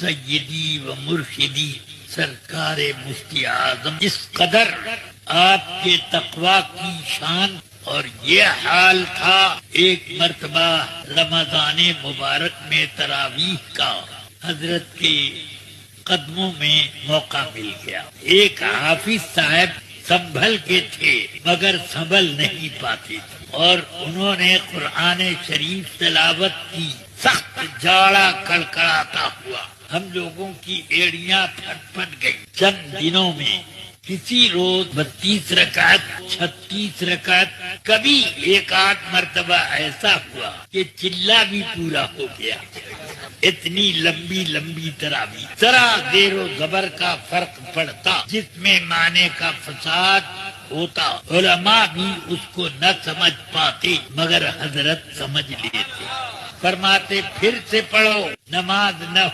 سیدی و مرشدی سرکار مفتی اعظم، اس قدر آپ کے تقوی کی شان، اور یہ حال تھا ایک مرتبہ رمضان مبارک میں تراویح کا حضرت کے قدموں میں موقع مل گیا۔ ایک حافظ صاحب سنبھل کے تھے مگر سنبھل نہیں پاتے تھے، اور انہوں نے قرآن شریف تلاوت کی۔ سخت جاڑا کڑکڑاتا ہوا، ہم لوگوں کی ایڑیاں پھٹ پھٹ گئی۔ چند دنوں میں کسی روز 32 رکعت، 36 رکعت، کبھی ایک آدھ مرتبہ ایسا ہوا کہ چلا بھی پورا ہو گیا۔ اتنی لمبی لمبی تراویح، ذرا زیر و زبر کا فرق پڑتا، جس میں معنی کا فساد ہوتا، علماء بھی اس کو نہ سمجھ پاتے مگر حضرت سمجھ لیتے، فرماتے پھر سے پڑھو، نماز نہ